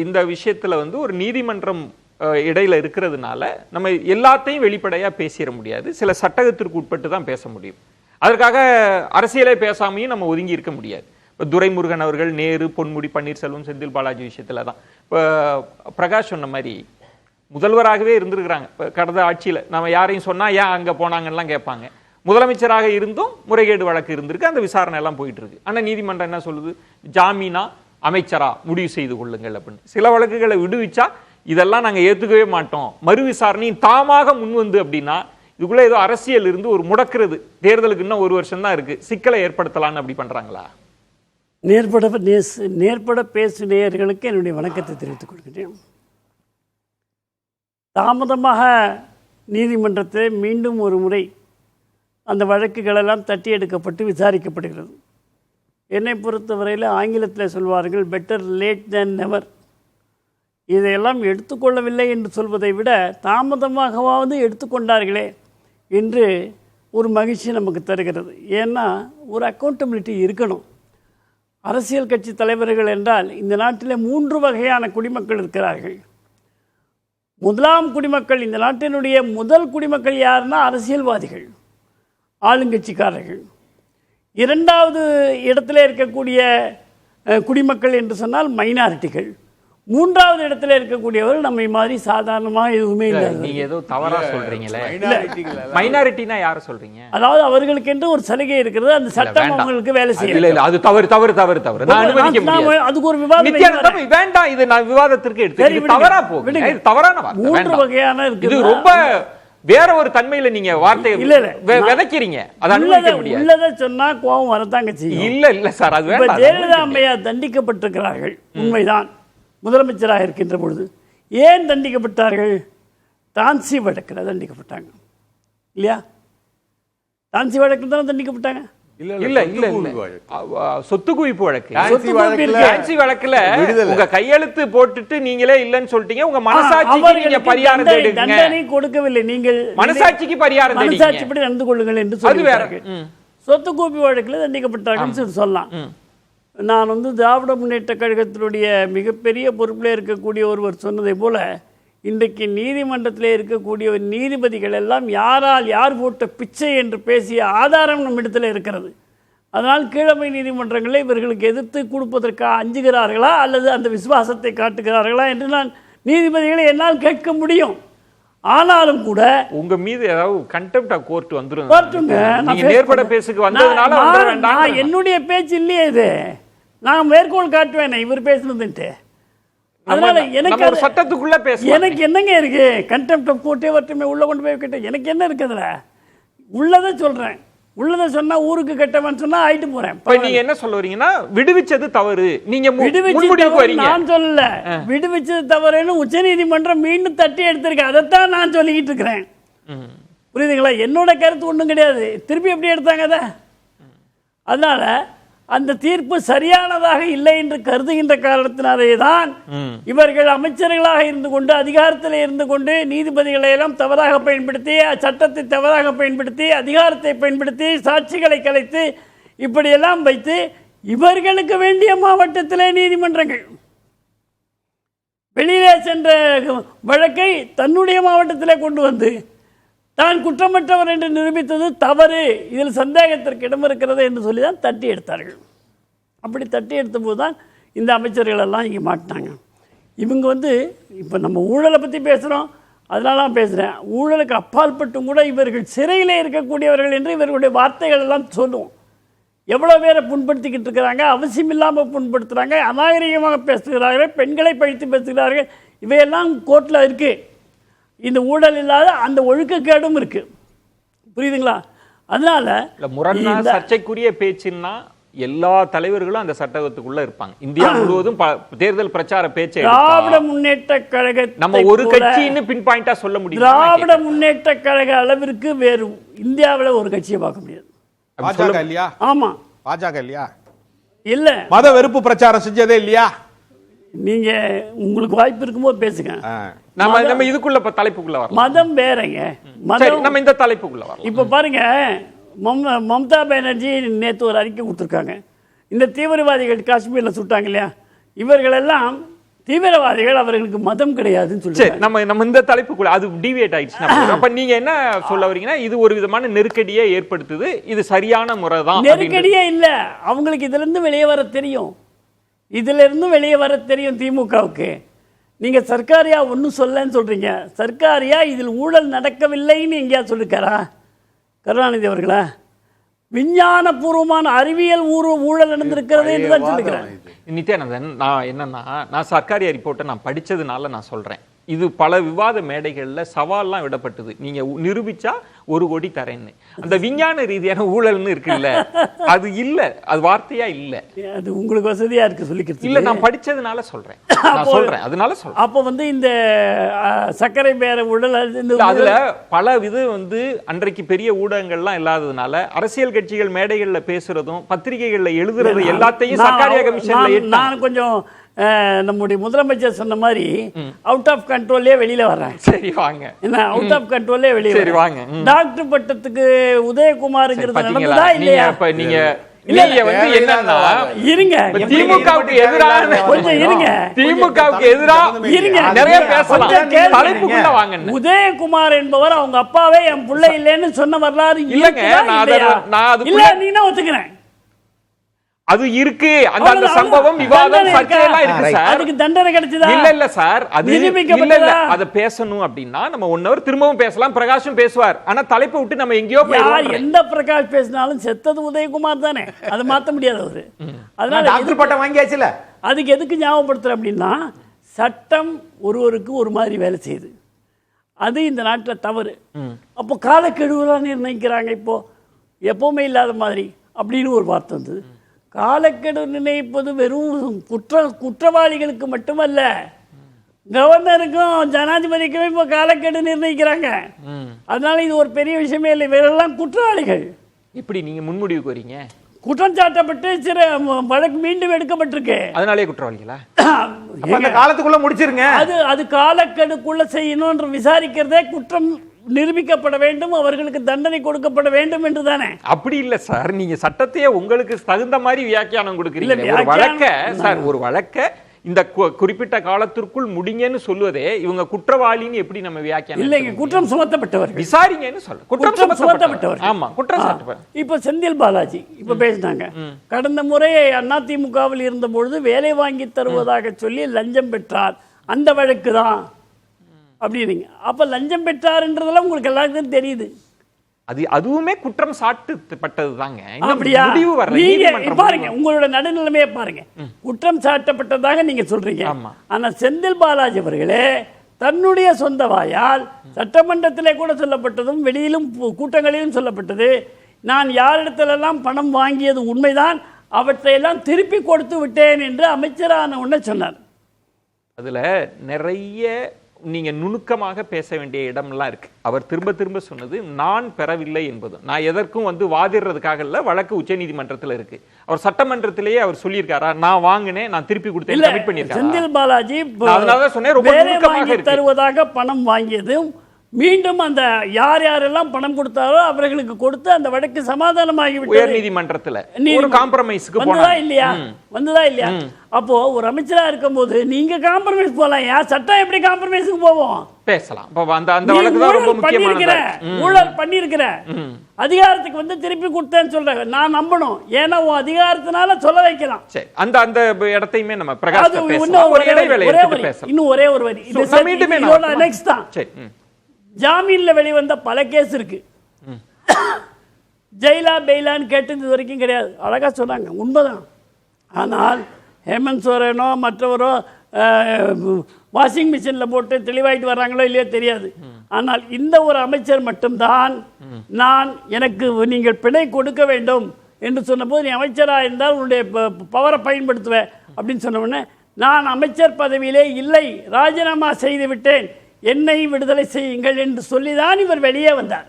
இந்த விஷயத்துல ஒரு நீதிமன்றம் இடையில இருக்கிறதுனால நம்ம எல்லாத்தையும் வெளிப்படையா பேசிட முடியாது. சில சட்டத்திற்கு உட்பட்டு தான் பேச முடியும். அதற்காக அரசியலே பேசாமையும் நம்ம ஒதுங்கி இருக்க முடியாது. இப்போ துரைமுருகன் அவர்கள், நேரு, பொன்முடி, பன்னீர்செல்வம், செந்தில் பாலாஜி விஷயத்துல தான். இப்போ பிரகாஷ் சொன்ன மாதிரி முதல்வராகவே இருந்திருக்கிறாங்க. இப்போ கடந்த ஆட்சியில் நம்ம யாரையும் சொன்னா ஏன் அங்கே போனாங்கலாம் கேட்பாங்க. முதலமைச்சராக இருந்தும் முறைகேடு வழக்கு இருந்திருக்கு, அந்த விசாரணை எல்லாம் போயிட்டு இருக்கு. ஆனால் நீதிமன்றம் என்ன சொல்லுது? ஜாமீனா அமைச்சரா முடிவு செய்து கொள்ளுங்கள் அப்படின்னு. சில வழக்குகளை விடுவிச்சா இதெல்லாம் நாங்கள் ஏற்றுக்கவே மாட்டோம், மறு விசாரணையும் தாமாக முன்வந்து அப்படின்னா இதுக்குள்ள ஏதோ அரசியல் இருந்து ஒரு முடக்கிறது. தேர்தலுக்கு இன்னும் 1 வருஷம் தான் இருக்கு, சிக்கலை ஏற்படுத்தலான்னு அப்படி பண்றாங்களா? நேர்பட பேசு நேயர்களுக்கு என்னுடைய வணக்கத்தை தெரிவித்துக் கொள்கிறேன். தாமதமாக நீதிமன்றத்தில் மீண்டும் ஒரு முறை அந்த வழக்குகளெல்லாம் தட்டி எடுக்கப்பட்டு விசாரிக்கப்படுகிறது. என்னை பொறுத்தவரையில் ஆங்கிலத்தில் சொல்வார்கள் பெட்டர் லேட் தேன் நெவர். இதையெல்லாம் எடுத்துக்கொள்ளவில்லை என்று சொல்வதை விட தாமதமாகவாவது எடுத்துக்கொண்டார்களே என்று ஒரு மகிழ்ச்சி நமக்கு தருகிறது. ஏன்னா ஒரு அக்கௌண்டபிலிட்டி இருக்கணும். அரசியல் கட்சி தலைவர்கள் என்றால் இந்த நாட்டில் 3 வகையான குடிமக்கள் இருக்கிறார்கள். முதலாம் குடிமக்கள், இந்த நாட்டினுடைய முதல் குடிமக்கள் யாருன்னா அரசியல்வாதிகள், ஆளுங்கட்சிக்காரர்கள். 2வது இடத்துல இருக்கக்கூடிய குடிமக்கள் என்று சொன்னால் மைனாரிட்டிகள். 3வது இடத்துல இருக்கக்கூடியவர் நம்மை மாதிரி சாதாரணமாக எதுவுமே இல்லை. நீங்க ஏதோ தவறா சொல்றீங்களே. மைனாரிட்டினா யாரை சொல்றீங்க? அதாவது அவர்களுக்கு என்று ஒரு சலுகை இருக்கிறது, அந்த சட்டம் அவங்களுக்கு வேலை செய்யல. இல்ல அது தவறு தவறு தவறு தவறு. நான் அனுமதிக்க முடியாது. அதுக்கு ஒரு விவாதம் வேண்டாம். இது நான் விவாதத்திற்கு எடுத்து தவறா போகுது. தவறான வார்த்தை. 3 வகையான இருக்கு. இது ரொம்ப வேற ஒரு தன்மையில நீங்க வார்த்தையை விதைக்கிறீங்க. அது அனுமதிக்க முடியாது. உள்ளத சொன்னா கோபம் வரதாங்க செய்யும். இல்ல சார், அது வேண்டாம். ஜெயலலிதா அம்மையார் தண்டிக்கப்பட்டிருக்கிறார்கள், உண்மைதான். முதலமைச்சராக இருக்கின்ற பொழுது ஏன் தண்டிக்கப்பட்டார்கள்? டான்சி வழக்கில் தண்டிக்கப்பட்டாங்க இல்லையா? டான்சி வழக்கில் தானே தண்டிக்கப்பட்டாங்க. இல்ல சொத்து குவிப்பு வழக்கு. டான்சி வழக்குல உங்க கையெழுத்து போட்டுட்டு நீங்களே இல்லன்னு சொல்லிட்டீங்க. உங்க மனசாட்சிக்கு நீங்க பரிகாரம் தேடுங்க. தண்டனை கொடுக்கவில்லை. நீங்கள் மனசாட்சிக்கு பரிகாரம் தேடுங்க. மனசாட்சிப்படி நடந்து கொள்ளுங்கள் என்று சொல்லுவார்கள். சொத்து குவிப்பு வழக்கில் தண்டிக்கப்பட்டாங்கன்னு சொல்லலாம். நான் திராவிட முன்னேற்ற கழகத்தினுடைய மிகப்பெரிய பொறுப்பில் இருக்கக்கூடிய ஒருவர் சொன்னதை போல இன்றைக்கு நீதிமன்றத்தில் இருக்கக்கூடிய நீதிபதிகள் எல்லாம் யார் போட்ட பிச்சை என்று பேசிய ஆதாரம் நம்மிடத்தில் இருக்கிறது. அதனால் கீழமை நீதிமன்றங்களை இவர்களுக்கு எதிர்த்து கொடுப்பதற்காக அஞ்சுகிறார்களா அல்லது அந்த விசுவாசத்தை காட்டுகிறார்களா என்று நான் நீதிபதிகளை என்னால் கேட்க முடியும். ஆனாலும் கூட உங்க மீது ஏதாவது கண்டெம்ப்ட் ஆஃப் கோர்ட் வந்துரும். நேர்பட பேசுக்கு வந்ததுனால என்னுடைய பேச்சு இல்லையே இது. நான் மேற்கோள் காட்டுவேன் இவர் பேசுனதுன்ட்டு. அதனால எனக்கு சட்டத்துக்குள்ள பேச எனக்கு என்னங்க இருக்கு? கண்டெம்ப்ட் ஆஃப் கோர்ட்டே வரட்டுமே, உள்ள கொண்டு போய் வைக்கட்டும். எனக்கு என்ன இருக்குதுல? உள்ளதை சொல்றேன். உள்ளதை சொன்னா ஊருக்கு கெட்டவன் சொன்னா ஆயிட்டு போறேன். நீங்க என்ன சொல்ல வரீங்கன்னா விடுவிச்சது தவறு, நீங்க நான் சொல்லல. விடுவிச்சது தவறுன்னு உச்ச நீதிமன்றம் மீண்டும் தட்டி எடுத்திருக்கேன். அதைத்தான் நான் சொல்லிக்கிட்டு இருக்கிறேன். புரியுதுங்களா? என்னோட கருத்து ஒன்றும் கிடையாது. திருப்பி எப்படி எடுத்தாங்க அதை? அதனால அந்த தீர்ப்பு சரியானதாக இல்லை என்று கருதுகின்ற காரணத்தினாலே தான் இவர்கள் அமைச்சர்களாக இருந்து கொண்டு அதிகாரத்தில் இருந்து கொண்டு நீதிபதிகளை எல்லாம் தவறாக பயன்படுத்தி, சட்டத்தை தவறாக பயன்படுத்தி, அதிகாரத்தை பயன்படுத்தி, சாட்சிகளை கலைத்து, இப்படியெல்லாம் வைத்து இவர்களுக்கு வேண்டிய மாவட்டத்திலே நீதிமன்றங்கள் வெளியிலே சென்ற வழக்கை தன்னுடைய மாவட்டத்திலே கொண்டு வந்து தான் குற்றமற்றவர் என்று நிரூபித்தது தவறு, இதில் சந்தேகத்திற்கு இடம் இருக்கிறது என்று சொல்லி தான் தட்டி எடுத்தார்கள். அப்படி தட்டி எடுத்த போது தான் இந்த அமைச்சர்கள் எல்லாம் இங்கே மாட்டினாங்க. இவங்க இப்போ நம்ம ஊழலை பற்றி பேசுகிறோம், அதனால நான் பேசுகிறேன். ஊழலுக்கு அப்பாற்பட்டும் கூட இவர்கள் சிறையில் இருக்கக்கூடியவர்கள் என்று இவர்களுடைய வார்த்தைகள் எல்லாம் சொல்லுவோம். எவ்வளோ பேரை புண்படுத்திக்கிட்டு இருக்கிறாங்க, அவசியம் இல்லாமல் புண்படுத்துகிறாங்க, அநாகரிகமாக பேசுகிறார்கள், பெண்களை பழித்து பேசுகிறார்கள். இவையெல்லாம் கோர்ட்டில் இருக்குது. இந்த ஊழல் இல்லாத அந்த ஒழுக்கக்கேடும் இருக்கு. புரியுதுங்களா? அதனால சர்ச்சைக்குரிய பேச்சுன்னா எல்லா தலைவர்களும் அந்த சட்டத்துக்குள்ள இருப்பாங்க. இந்தியா முழுவதும் தேர்தல் பிரச்சார பேச்சு திராவிட முன்னேற்ற கழக நம்ம ஒரு கட்சின்னு பின் பாயிண்டா சொல்ல முடியும். திராவிட முன்னேற்ற கழக அளவிற்கு வேறு இந்தியாவில் ஒரு கட்சியை பார்க்க முடியாது. பாஜக இல்லையா? ஆமா, பாஜக இல்லையா? இல்ல, மத வெறுப்பு பிரச்சாரம் செஞ்சதே இல்லையா? நீங்க உங்களுக்கு வாய்ப்பு இருக்கும்போது பேசுங்க. நம்ம இதுக்குள்ள தலைப்புக்குள்ள வரலாம். மதம் வேறங்க. நம்ம இந்த தலைப்புக்குள்ள வரலாம். இப்ப பாருங்க, மம்தா பானர்ஜி நேற்று ஒரு அறிக்கை கொடுத்துருக்காங்க. இந்த தீவிரவாதிகள் காஷ்மீரில் சுட்டாங்க இல்லையா, இவர்களெல்லாம் தீவிரவாதிகள் அவர்களுக்கு மதம் கிடையாதுன்னு சரி, சொல்லி நம்ம இந்த தலைப்புக்குள்ள அது டிவியேட் ஆயிடுச்சுன்னா அப்ப நீங்க என்ன சொல்ல வரீங்கன்னா இது ஒரு விதமான நெருக்கடியை ஏற்படுத்துது, இது சரியான முறை தான். நெருக்கடியே இல்ல, அவங்களுக்கு இதுல இருந்து வெளியே வர தெரியும், இதுல இருந்து வெளியே வர தெரியும் திமுகவுக்கு. நீங்க சர்க்காரியா ஒன்றும் சொல்லன்னு சொல்றீங்க, சர்க்காரியா இதில் ஊழல் நடக்கவில்லைன்னு எங்கேயா சொல்லிருக்காரா கருணாநிதி அவர்களா? விஞ்ஞானபூர்வமான அறிவியல் ஊழல் நடந்திருக்கிறது என்று தான் சொல்லுகிறேன். நித்யானந்தன், நான் என்னன்னா நான் சர்க்காரியா ரிப்போர்ட்டை நான் படிச்சதுனால நான் சொல்றேன். இது பல விவாத மேடைகள்ல சவால்லாம் விடப்பட்டது, நீங்க நிரூபிச்சா 1 கோடி தரேன்னு. அந்த விஞ்ஞான ரீதியான ஊழல்னு இருக்குல்ல, அது இல்ல, அது வார்த்தையா இல்ல. அது உங்களுக்கு வசதியா இருக்கு சொல்லிக்கிறது இல்ல, நான் படிச்சதுனால சொல்றேன், நான் சொல்றேன், அதனால சொல்றேன். அப்ப இந்த சர்க்கரை பேர ஊழல் அதுல பல அன்றைக்கு பெரிய ஊடகங்கள்லாம் இல்லாததுனால அரசியல் கட்சிகள் மேடைகள்ல பேசுறதும் பத்திரிகைகள்ல எழுதுறதும் எல்லாத்தையும் சர்க்காரியா கமிஷன்ல நான் கொஞ்சம் நம்முடைய முதலமைச்சர் சொன்ன மாதிரி அவுட் ஆஃப் கண்ட்ரோல்லே வெளியில வர்றேன். சரி வாங்க, என்ன அவுட் ஆஃப் கண்ட்ரோல்லே வெளியில. சரி வாங்க. டாக்டர் பட்டத்துக்கு உதயகுமார்ங்கிறது நடந்ததா இல்லையா? இப்ப நீங்க என்னன்னா இருங்க, திமுகவுக்கு எதிரான கொஞ்சம் இருங்க, திமுகவுக்கு எதிராக இருங்க, நிறைய பேசலாம், தலைப்புக்குள்ள வாங்க. உதயகுமார் என்பவர் அவங்க அப்பாவே என் பிள்ளை இல்லைன்னு சொன்ன வரலாறு இல்லங்க, இல்ல நீங்க ஒத்துக்கிறேன், அது இருக்கு. அந்த சம்பவம் விவாதம் சர்ச்சையெல்லாம் இருக்கு சார். அதுக்கு தண்டனை கிடைச்சதா? இல்ல சார், அது இல்ல, அத பேசணும் அப்படின்னா நம்ம 1 hour திரும்பவும் பேசலாம், பிரகாஷும் பேசுவார். ஆனா தலைப்பை விட்டு நம்ம எங்கேயோ போயிடுவோம். எந்த பிரகாஷ் பேசினாலும் செத்தது உதயகுமார் தானே, அதை மாத்த முடியாது அவரு. அதனால டாக்டர் பட்டம் வாங்கியாச்சுல. அதுக்கு எதுக்கு ஞாபகப்படுத்துறேன் அப்படின்னா, சட்டம் ஒருவருக்கு ஒரு மாதிரி வேலை செய்யுது, அது இந்த நாட்டில் தவறு. அப்போ காலக்கெடுவெல்லாம் நிர்ணயிக்கிறாங்க, இப்போ எப்பவுமே இல்லாத மாதிரி அப்படின்னு ஒரு வார்த்தை வந்தது. காலக்கெடு நிர்ணயிப்பது வெறும் குற்றவாளிகளுக்கு மட்டுமல்ல, கவர்னருக்கும் ஜனாதிபதிக்கும் இப்போ காலக்கெடு நிர்ணயிக்கிறாங்க. அதனால இது ஒரு பெரிய விஷயமே இல்லை, இவரெல்லாம் குற்றவாளிகள். இப்படி நீங்க முன்முடிவுக்கு வரீங்க, குற்றம் சாட்டப்பட்டு சில வழக்கு மீண்டும் எடுக்கப்பட்டிருக்கு, அதனாலே குற்றவாளிகளா? அந்த காலத்துக்குள்ள முடிச்சிருங்க. அது காலக்கெடுக்குள்ள செய்யணும், விசாரிக்கிறதே குற்றம் நிரூபிக்கப்பட வேண்டும், அவர்களுக்கு தண்டனை கொடுக்கப்பட வேண்டும் என்று தானே. அப்படி இல்ல சார், நீங்க சட்டத்தையே உங்களுக்கு தகுந்த மாதிரி வியாக்கியானம் கொடுக்கிறீங்க. ஒரு வழக்க இந்த குறிப்பிட்ட காலத்திற்குள் முடிங்கன்னு சொல்வதே இவங்க குற்றவாளின்னு எப்படி நம்ம வியாக்கியானம்? இல்லைங்க, குற்றம் சுமத்தப்பட்டவர், விசாரிங்கன்னு சொல்ல, குற்றம் சுமத்தப்பட்டவர். ஆமா, குற்றம் சாட்டப்பட்டவர். இப்ப செந்தில் பாலாஜி இப்ப பேசினாங்க, கடந்த முறை அதிமுகவில் இருந்த பொழுது வேலை வாங்கி தருவதாக சொல்லி லஞ்சம் பெற்றார், அந்த வழக்கு தான் அப்படிங்க. அப்ப லஞ்சம் பெற்றார்ன்றதெல்லாம் உங்களுக்கு எல்லாருக்கும் தெரியுது, அதுவுமே குற்றம் சாட்டப்பட்டது தாங்க. அப்படியா? பாருங்க, உங்களோட நடுநிலைமையை பாருங்க, குற்றம் சாட்டப்பட்டதாக நீங்க சொல்றீங்க. ஆனா செந்தில் பாலாஜி அவர்களே தன்னுடைய சொந்த வாயால் சட்டமன்றத்திலே கூட சொல்லப்பட்டதும் வெளியிலும் கூட்டங்களிலும் சொல்லப்பட்டது, நான் யாரிடத்திலெல்லாம் பணம் வாங்கியது உண்மைதான், அவற்றையெல்லாம் திருப்பி கொடுத்து விட்டேன் என்று அமைச்சரான உடனே சொன்னார். அதுல நிறைய நீங்க நுணுக்கமாக பேச வேண்டிய இடம்லாம் இருக்கு. அவர் திரும்ப திரும்ப சொன்னது நான் பெறவில்லை என்பது. நான் எதற்கும் வாதிடுறதுக்காக இல்ல, வழக்கு உச்சநீதிமன்றத்தில் இருக்கு. அவர் சட்டமன்றத்திலேயே அவர் சொல்லியிருக்காரா நான் வாங்கினேன், நான் திருப்பி கொடுத்தேன், கமிட் பண்ணியிருக்காரு. செந்தில் பாலாஜி அதனால சொன்னேன், ரொம்ப நுணுக்கமாக இருக்கு. தருவதாக பணம் வாங்கியதும் மீண்டும் அந்த யார் யாரெல்லாம் பணம் கொடுத்தாரோ அவர்களுக்கு கொடுத்து அந்த வழக்கு சமாதானமாகி விட்டது. உயர் நீதிமன்றத்துல ஒரு காம்ப்ரமைஸ்க்கு வந்ததா இல்லையா? அப்போ ஒரு அமைச்சரா இருக்கும்போது நீங்க காம்ப்ரமைஸ் போலாம், சட்டம் எப்படி காம்ப்ரமைஸ்க்கு போவோம்? பேசலாம். அந்த வழக்கு தான் ரொம்ப முக்கியமானது. ஊழல் பண்ணியிருக்கிற அதிகாரத்துக்கு திருப்பி கொடுத்தேன்னு சொல்றாங்க, நான் நம்பணும், ஏன்னா உன் அதிகாரத்தினால சொல்ல வைக்கலாம். சரி, அந்த இடத்தையுமே நம்ம பிரகாஷ் பேசலாம். ஒரு இடைவேளை எடுத்து பேசலாம். இன்னும் ஒரே ஒரு வரி, இது நெக்ஸ்ட் தான். சரி, ஜாமீன்ல வெளிவந்த பல கேஸ் இருக்கு, ஜெயிலா பெயிலான்னு கேட்டது இது வரைக்கும் கிடையாது. அழகா சொன்னாங்க, உண்மைதான். ஆனால் ஹேமந்த் சோரனோ மற்றவரோ வாஷிங் மிஷினில் போட்டு தெளிவாயிட்டு வர்றாங்களோ இல்லையோ தெரியாது. ஆனால் இந்த ஒரு அமைச்சர் மட்டும்தான் எனக்கு நீங்கள் பிணை கொடுக்க வேண்டும் என்று சொன்னபோது, நீ அமைச்சராக இருந்தால் உன்னுடைய பவரை பயன்படுத்துவேன் அப்படின்னு சொன்ன உடனே, நான் அமைச்சர் பதவியிலே இல்லை, ராஜினாமா செய்து விட்டேன், என்னை விடுதலை செய்யுங்கள் என்று சொல்லிதான் இவர் வெளியே வந்தார்.